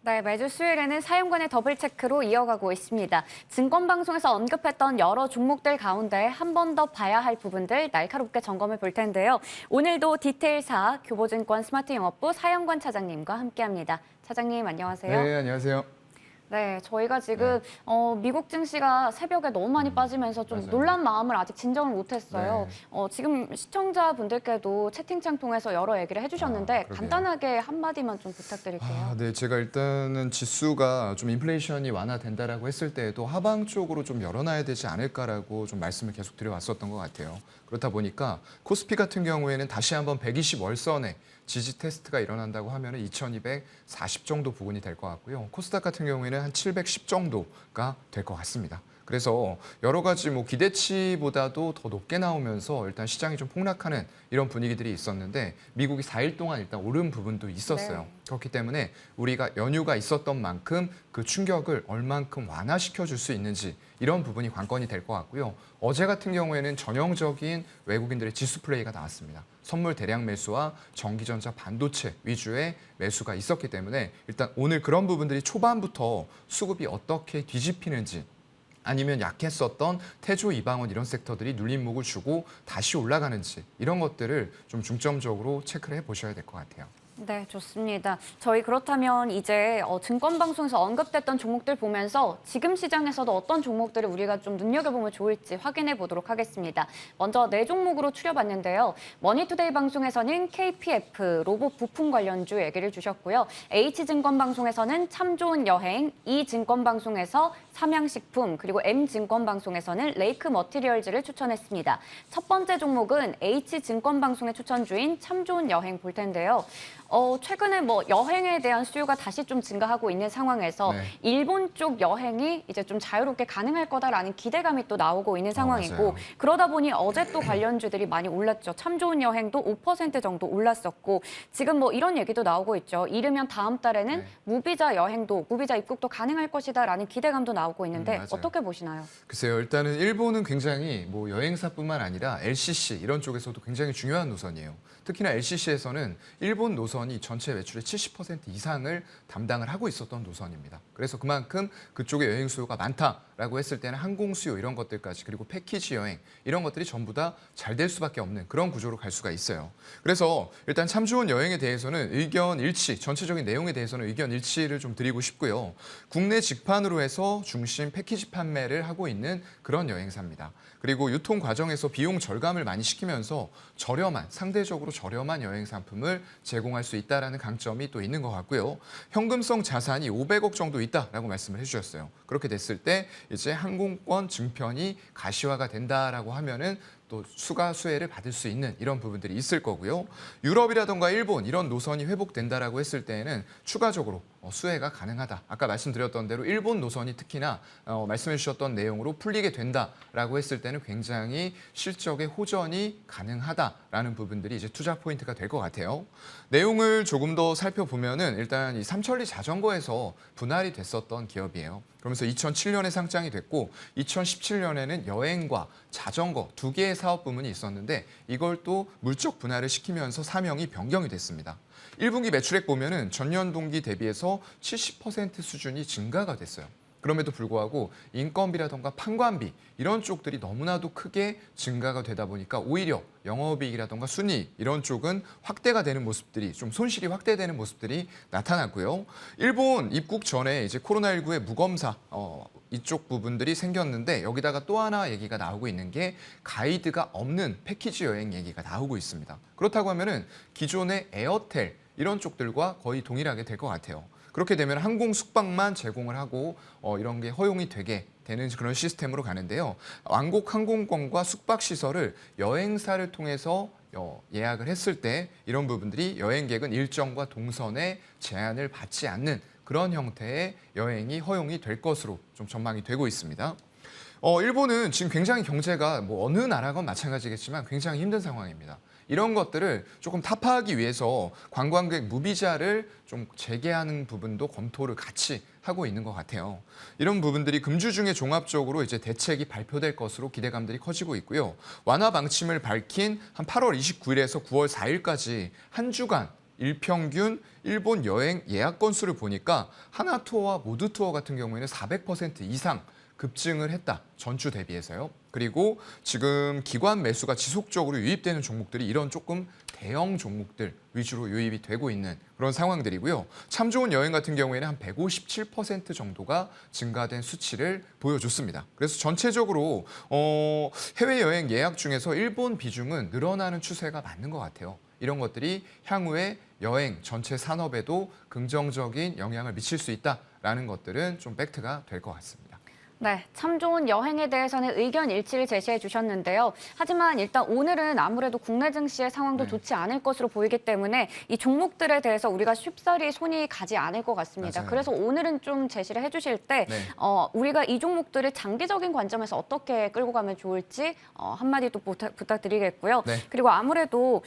네, 매주 수요일에는 사용관의 더블 체크로 이어가고 있습니다. 증권방송에서 언급했던 여러 종목들 가운데 한 번 더 봐야 할 부분들 날카롭게 점검해 볼 텐데요. 오늘도 디테일사 교보증권 스마트영업부 사영관 차장님과 함께합니다. 차장님 안녕하세요. 네, 안녕하세요. 네, 저희가 지금 미국 증시가 새벽에 너무 많이 빠지면서 좀 맞아요. 놀란 마음을 아직 진정을 못했어요. 네. 지금 시청자분들께도 채팅창 통해서 여러 얘기를 해주셨는데 그러게요. 간단하게 한마디만 좀 부탁드릴게요. 네, 제가 일단은 지수가 좀 인플레이션이 완화된다라고 했을 때에도 하방 쪽으로 좀 열어놔야 되지 않을까라고 좀 말씀을 계속 드려왔었던 것 같아요. 그렇다 보니까 코스피 같은 경우에는 다시 한번 120월선에 지지 테스트가 일어난다고 하면 2240 정도 부근이 될 것 같고요. 코스닥 같은 경우에는 한 710 정도가 될 것 같습니다. 그래서 여러 가지 기대치보다도 더 높게 나오면서 일단 시장이 좀 폭락하는 이런 분위기들이 있었는데 미국이 4일 동안 일단 오른 부분도 있었어요. 네. 그렇기 때문에 우리가 연휴가 있었던 만큼 그 충격을 얼만큼 완화시켜 줄 수 있는지 이런 부분이 관건이 될 것 같고요. 어제 같은 경우에는 전형적인 외국인들의 지수 플레이가 나왔습니다. 선물 대량 매수와 전기전자 반도체 위주의 매수가 있었기 때문에 일단 오늘 그런 부분들이 초반부터 수급이 어떻게 뒤집히는지 아니면 약했었던 태조, 이방원 이런 섹터들이 눌림목을 주고 다시 올라가는지 이런 것들을 좀 중점적으로 체크를 해보셔야 될 것 같아요. 네, 좋습니다. 저희 그렇다면 이제 증권방송에서 언급됐던 종목들 보면서 지금 시장에서도 어떤 종목들을 우리가 좀 눈여겨보면 좋을지 확인해 보도록 하겠습니다. 먼저 네 종목으로 추려봤는데요. 머니투데이 방송에서는 KPF, 로봇 부품 관련주 얘기를 주셨고요. H증권방송에서는 참 좋은 여행, E증권방송에서 삼양식품, 그리고 M증권방송에서는 레이크 머티리얼즈를 추천했습니다. 첫 번째 종목은 H증권방송의 추천주인 참 좋은 여행 볼 텐데요. 최근에 여행에 대한 수요가 다시 좀 증가하고 있는 상황에서 네. 일본 쪽 여행이 이제 좀 자유롭게 가능할 거다라는 기대감이 또 나오고 있는 상황이고 맞아요. 그러다 보니 어제 또 관련주들이 많이 올랐죠. 참 좋은 여행도 5% 정도 올랐었고 지금 이런 얘기도 나오고 있죠. 이르면 다음 달에는 네. 무비자 여행도 무비자 입국도 가능할 것이다라는 기대감도 나오고 있는데 맞아요. 어떻게 보시나요? 글쎄요, 일단은 일본은 굉장히 여행사뿐만 아니라 LCC 이런 쪽에서도 굉장히 중요한 노선이에요. 특히나 LCC에서는 일본 노선이 전체 매출의 70% 이상을 담당을 하고 있었던 노선입니다. 그래서 그만큼 그쪽에 여행 수요가 많다라고 했을 때는 항공 수요 이런 것들까지 그리고 패키지 여행 이런 것들이 전부 다 잘 될 수밖에 없는 그런 구조로 갈 수가 있어요. 그래서 일단 참 좋은 여행에 대해서는 의견 일치, 전체적인 내용에 대해서는 의견 일치를 좀 드리고 싶고요. 국내 직판으로 해서 중심 패키지 판매를 하고 있는 그런 여행사입니다. 그리고 유통 과정에서 비용 절감을 많이 시키면서 상대적으로 저렴한 여행 상품을 제공할 수 있다는 강점이 또 있는 것 같고요. 현금성 자산이 500억 정도 있다라고 말씀을 해주셨어요. 그렇게 됐을 때 이제 항공권 증편이 가시화가 된다라고 하면은 또 수혜를 받을 수 있는 이런 부분들이 있을 거고요. 유럽이라던가 일본 이런 노선이 회복된다라고 했을 때에는 추가적으로 수혜가 가능하다. 아까 말씀드렸던 대로 일본 노선이 특히나 말씀해 주셨던 내용으로 풀리게 된다라고 했을 때는 굉장히 실적의 호전이 가능하다라는 부분들이 이제 투자 포인트가 될 것 같아요. 내용을 조금 더 살펴보면은 일단 이 삼천리 자전거에서 분할이 됐었던 기업이에요. 그러면서 2007년에 상장이 됐고 2017년에는 여행과 자전거 두 개의 사업 부문이 있었는데 이걸 또 물적 분할을 시키면서 사명이 변경이 됐습니다. 1분기 매출액 보면은 전년 동기 대비해서 70% 수준이 증가가 됐어요. 그럼에도 불구하고 인건비라던가 판관비 이런 쪽들이 너무나도 크게 증가가 되다 보니까 오히려 영업이익이라던가 순이익 이런 쪽은 확대가 되는 모습들이 좀 손실이 확대되는 모습들이 나타났고요. 일본 입국 전에 이제 코로나19의 무검사 이쪽 부분들이 생겼는데 여기다가 또 하나 얘기가 나오고 있는 게 가이드가 없는 패키지 여행 얘기가 나오고 있습니다. 그렇다고 하면은 기존의 에어텔 이런 쪽들과 거의 동일하게 될 것 같아요. 그렇게 되면 항공 숙박만 제공을 하고 이런 게 허용이 되게 되는 그런 시스템으로 가는데요. 왕복 항공권과 숙박 시설을 여행사를 통해서 예약을 했을 때 이런 부분들이 여행객은 일정과 동선에 제한을 받지 않는 그런 형태의 여행이 허용이 될 것으로 좀 전망이 되고 있습니다. 일본은 지금 굉장히 경제가 어느 나라건 마찬가지겠지만 굉장히 힘든 상황입니다. 이런 것들을 조금 타파하기 위해서 관광객 무비자를 좀 재개하는 부분도 검토를 같이 하고 있는 것 같아요. 이런 부분들이 금주 중에 종합적으로 이제 대책이 발표될 것으로 기대감들이 커지고 있고요. 완화 방침을 밝힌 한 8월 29일에서 9월 4일까지 한 주간 일평균 일본 여행 예약 건수를 보니까 하나투어와 모두투어 같은 경우에는 400% 이상 급증을 했다. 전주 대비해서요. 그리고 지금 기관 매수가 지속적으로 유입되는 종목들이 이런 조금 대형 종목들 위주로 유입이 되고 있는 그런 상황들이고요. 참 좋은 여행 같은 경우에는 한 157% 정도가 증가된 수치를 보여줬습니다. 그래서 전체적으로 해외여행 예약 중에서 일본 비중은 늘어나는 추세가 맞는 것 같아요. 이런 것들이 향후에 여행 전체 산업에도 긍정적인 영향을 미칠 수 있다라는 것들은 좀 팩트가 될 것 같습니다. 네, 참 좋은 여행에 대해서는 의견 일치를 제시해 주셨는데요. 하지만 일단 오늘은 아무래도 국내 증시의 상황도 네. 좋지 않을 것으로 보이기 때문에 이 종목들에 대해서 우리가 쉽사리 손이 가지 않을 것 같습니다. 맞아요. 그래서 오늘은 좀 제시를 해주실 때 네. 우리가 이 종목들을 장기적인 관점에서 어떻게 끌고 가면 좋을지 한마디 또 부탁드리겠고요. 네. 그리고 아무래도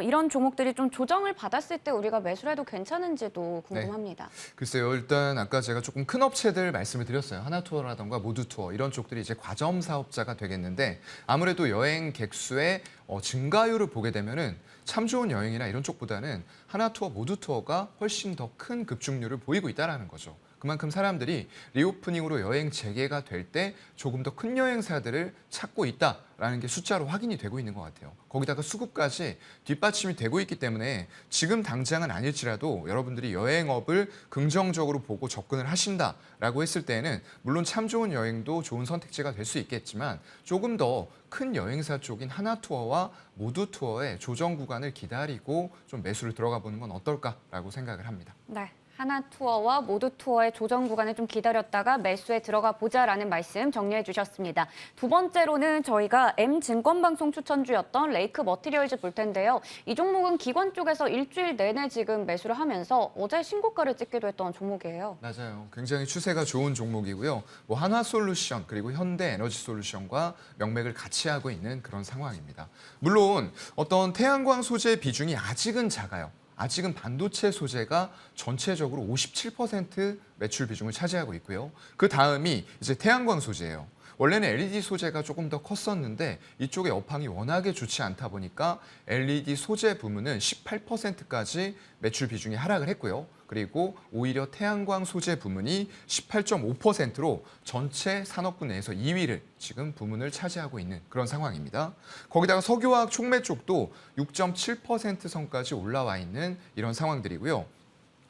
이런 종목들이 좀 조정을 받았을 때 우리가 매수를 해도 괜찮은지도 궁금합니다. 글쎄요, 일단 아까 제가 조금 큰 업체들 말씀을 드렸어요. 하나투어라던가 모두투어 이런 쪽들이 이제 과점 사업자가 되겠는데 아무래도 여행 객수의 증가율을 보게 되면은 참 좋은 여행이나 이런 쪽보다는 하나투어, 모두투어가 훨씬 더 큰 급증률을 보이고 있다는 거죠. 그만큼 사람들이 리오프닝으로 여행 재개가 될 때 조금 더 큰 여행사들을 찾고 있다라는 게 숫자로 확인이 되고 있는 것 같아요. 거기다가 수급까지 뒷받침이 되고 있기 때문에 지금 당장은 아닐지라도 여러분들이 여행업을 긍정적으로 보고 접근을 하신다라고 했을 때에는 물론 참 좋은 여행도 좋은 선택지가 될 수 있겠지만 조금 더 큰 여행사 쪽인 하나투어와 모두투어의 조정 구간을 기다리고 좀 매수를 들어가 보는 건 어떨까라고 생각을 합니다. 네. 하나투어와 모두투어의 조정 구간을 좀 기다렸다가 매수에 들어가 보자라는 말씀 정리해 주셨습니다. 두 번째로는 저희가 M증권방송 추천주였던 레이크 머티리얼즈 볼 텐데요. 이 종목은 기관 쪽에서 일주일 내내 지금 매수를 하면서 어제 신고가를 찍기도 했던 종목이에요. 맞아요. 굉장히 추세가 좋은 종목이고요. 뭐 한화솔루션 그리고 현대에너지솔루션과 명맥을 같이 하고 있는 그런 상황입니다. 물론 어떤 태양광 소재 비중이 아직은 작아요. 아직은 반도체 소재가 전체적으로 57% 매출 비중을 차지하고 있고요. 그 다음이 이제 태양광 소재예요. 원래는 LED 소재가 조금 더 컸었는데 이쪽의 업황이 워낙에 좋지 않다 보니까 LED 소재 부문은 18%까지 매출 비중이 하락을 했고요. 그리고 오히려 태양광 소재 부문이 18.5%로 전체 산업군 내에서 2위를 지금 부문을 차지하고 있는 그런 상황입니다. 거기다가 석유화학 촉매 쪽도 6.7% 선까지 올라와 있는 이런 상황들이고요.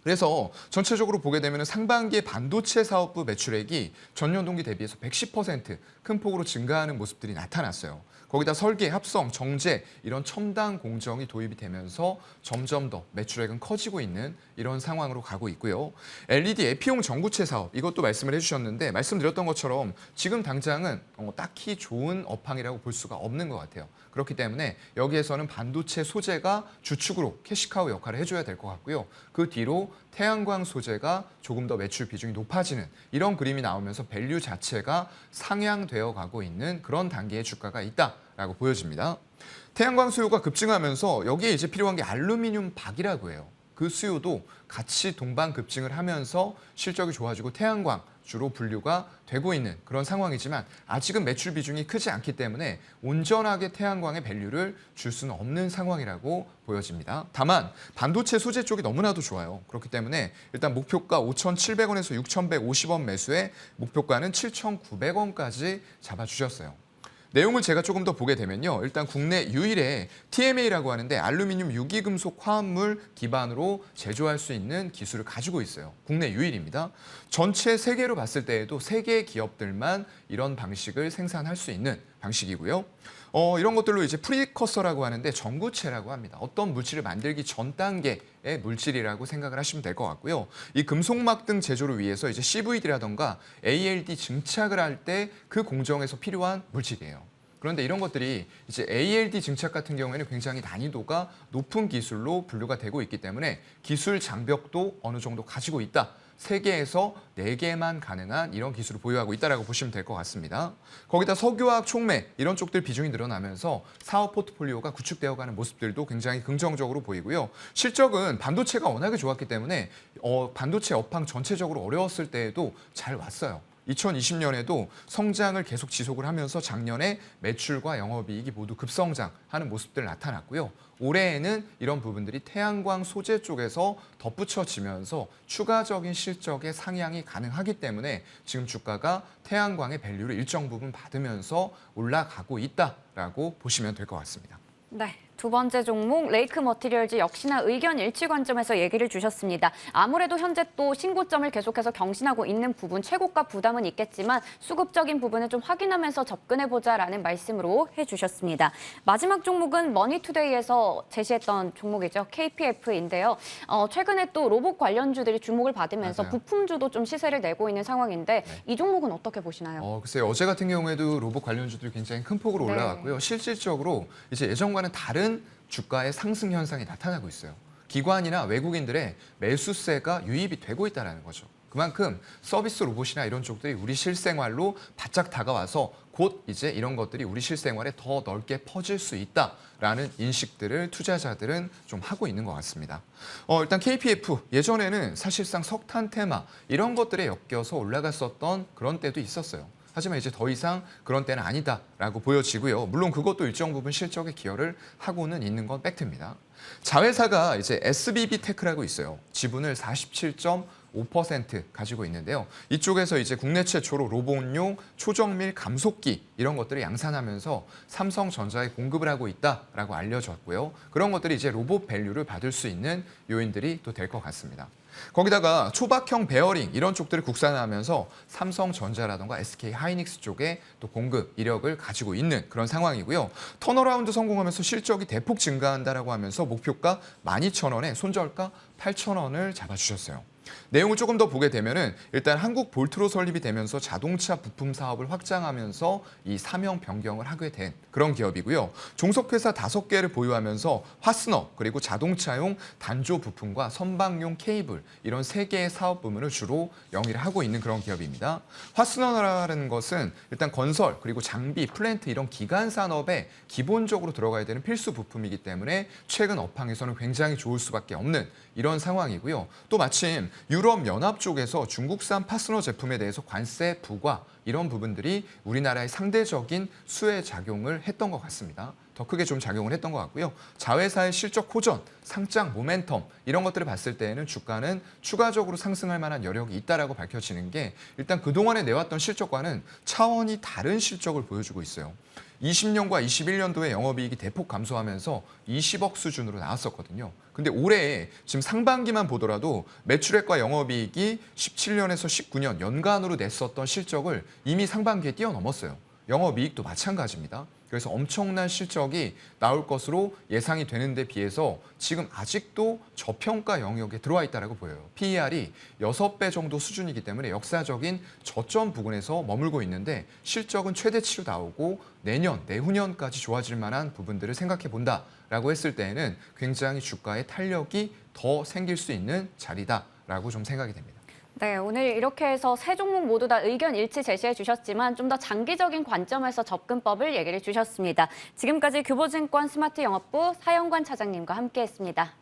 그래서 전체적으로 보게 되면 상반기에 반도체 사업부 매출액이 전년 동기 대비해서 110%큰 폭으로 증가하는 모습들이 나타났어요. 거기다 설계, 합성, 정제 이런 첨단 공정이 도입이 되면서 점점 더 매출액은 커지고 있는 이런 상황으로 가고 있고요. LED 에피용 전구체 사업 이것도 말씀을 해주셨는데 말씀드렸던 것처럼 지금 당장은 딱히 좋은 업황이라고 볼 수가 없는 것 같아요. 그렇기 때문에 여기에서는 반도체 소재가 주축으로 캐시카우 역할을 해줘야 될 것 같고요. 그 뒤로 태양광 소재가 조금 더 매출 비중이 높아지는 이런 그림이 나오면서 밸류 자체가 상향되어 가고 있는 그런 단계의 주가가 있다라고 보여집니다. 태양광 수요가 급증하면서 여기에 이제 필요한 게 알루미늄 박이라고 해요. 그 수요도 같이 동반 급증을 하면서 실적이 좋아지고 태양광 주로 분류가 되고 있는 그런 상황이지만 아직은 매출 비중이 크지 않기 때문에 온전하게 태양광의 밸류를 줄 수는 없는 상황이라고 보여집니다. 다만 반도체 소재 쪽이 너무나도 좋아요. 그렇기 때문에 일단 목표가 5,700원에서 6,150원 매수에 목표가는 7,900원까지 잡아주셨어요. 내용을 제가 조금 더 보게 되면요. 일단 국내 유일의 TMA라고 하는데 알루미늄 유기금속 화합물 기반으로 제조할 수 있는 기술을 가지고 있어요. 국내 유일입니다. 전체 세계로 봤을 때에도 3개 기업들만 이런 방식을 생산할 수 있는 방식이고요. 이런 것들로 이제 프리커서라고 하는데 전구체라고 합니다. 어떤 물질을 만들기 전 단계의 물질이라고 생각을 하시면 될 것 같고요. 이 금속막 등 제조를 위해서 이제 CVD라던가 ALD 증착을 할 때 그 공정에서 필요한 물질이에요. 그런데 이런 것들이 이제 ALD 증착 같은 경우에는 굉장히 난이도가 높은 기술로 분류가 되고 있기 때문에 기술 장벽도 어느 정도 가지고 있다. 3개에서 4개만 가능한 이런 기술을 보유하고 있다고 보시면 될 것 같습니다. 거기다 석유화학 촉매 이런 쪽들 비중이 늘어나면서 사업 포트폴리오가 구축되어가는 모습들도 굉장히 긍정적으로 보이고요. 실적은 반도체가 워낙에 좋았기 때문에 반도체 업황 전체적으로 어려웠을 때에도 잘 왔어요. 2020년에도 성장을 계속 지속을 하면서 작년에 매출과 영업이익이 모두 급성장하는 모습들 나타났고요. 올해에는 이런 부분들이 태양광 소재 쪽에서 덧붙여지면서 추가적인 실적의 상향이 가능하기 때문에 지금 주가가 태양광의 밸류를 일정 부분 받으면서 올라가고 있다라고 보시면 될 것 같습니다. 네. 두 번째 종목 레이크 머티리얼즈 역시나 의견 일치 관점에서 얘기를 주셨습니다. 아무래도 현재 또 신고점을 계속해서 경신하고 있는 부분, 최고가 부담은 있겠지만 수급적인 부분을 좀 확인하면서 접근해보자라는 말씀으로 해주셨습니다. 마지막 종목은 머니투데이에서 제시했던 종목이죠. KPF인데요. 최근에 또 로봇 관련주들이 주목을 받으면서 맞아요. 부품주도 좀 시세를 내고 있는 상황인데 이 종목은 어떻게 보시나요? 글쎄요. 어제 같은 경우에도 로봇 관련주들이 굉장히 큰 폭으로 네. 올라갔고요. 실질적으로 이제 예전과는 다른 주가의 상승 현상이 나타나고 있어요. 기관이나 외국인들의 매수세가 유입이 되고 있다는 거죠. 그만큼 서비스 로봇이나 이런 쪽들이 우리 실생활로 바짝 다가와서 곧 이제 이런 것들이 우리 실생활에 더 넓게 퍼질 수 있다라는 인식들을 투자자들은 좀 하고 있는 것 같습니다. 일단 KPF 예전에는 사실상 석탄 테마 이런 것들에 엮여서 올라갔었던 그런 때도 있었어요. 하지만 이제 더 이상 그런 때는 아니다라고 보여지고요. 물론 그것도 일정 부분 실적에 기여를 하고는 있는 건 팩트입니다. 자회사가 이제 SBB 테크라고 있어요. 지분을 47.5% 가지고 있는데요. 이쪽에서 이제 국내 최초로 로봇용 초정밀 감속기 이런 것들을 양산하면서 삼성전자에 공급을 하고 있다라고 알려졌고요. 그런 것들이 이제 로봇 밸류를 받을 수 있는 요인들이 또 될 것 같습니다. 거기다가 초박형 베어링 이런 쪽들을 국산화하면서 삼성전자라던가 SK하이닉스 쪽에 또 공급 이력을 가지고 있는 그런 상황이고요. 턴어라운드 성공하면서 실적이 대폭 증가한다라고 하면서 목표가 12,000원에 손절가 8,000원을 잡아주셨어요. 내용을 조금 더 보게 되면은 일단 한국 볼트로 설립이 되면서 자동차 부품 사업을 확장하면서 이 사명 변경을 하게 된 그런 기업이고요. 종속회사 5개를 보유하면서 화스너 그리고 자동차용 단조 부품과 선박용 케이블 이런 3개의 사업 부문을 주로 영위를 하고 있는 그런 기업입니다. 화스너라는 것은 일단 건설 그리고 장비, 플랜트 이런 기간 산업에 기본적으로 들어가야 되는 필수 부품이기 때문에 최근 업황에서는 굉장히 좋을 수밖에 없는 이런 상황이고요. 또 마침 유럽연합 쪽에서 중국산 파스너 제품에 대해서 관세 부과 이런 부분들이 우리나라의 상대적인 수혜 작용을 했던 것 같습니다. 더 크게 좀 작용을 했던 것 같고요. 자회사의 실적 호전, 상장 모멘텀 이런 것들을 봤을 때에는 주가는 추가적으로 상승할 만한 여력이 있다라고 밝혀지는 게 일단 그동안에 내왔던 실적과는 차원이 다른 실적을 보여주고 있어요. 20년과 21년도에 영업이익이 대폭 감소하면서 20억 수준으로 나왔었거든요. 근데 올해 지금 상반기만 보더라도 매출액과 영업이익이 17년에서 19년 연간으로 냈었던 실적을 이미 상반기에 뛰어넘었어요. 영업이익도 마찬가지입니다. 그래서 엄청난 실적이 나올 것으로 예상이 되는데 비해서 지금 아직도 저평가 영역에 들어와 있다고 보여요. PER이 6배 정도 수준이기 때문에 역사적인 저점 부근에서 머물고 있는데 실적은 최대치로 나오고 내년, 내후년까지 좋아질 만한 부분들을 생각해 본다라고 했을 때에는 굉장히 주가의 탄력이 더 생길 수 있는 자리다라고 좀 생각이 됩니다. 네, 오늘 이렇게 해서 세 종목 모두 다 의견 일치 제시해 주셨지만 좀 더 장기적인 관점에서 접근법을 얘기를 주셨습니다. 지금까지 교보증권 스마트 영업부 사영관 차장님과 함께했습니다.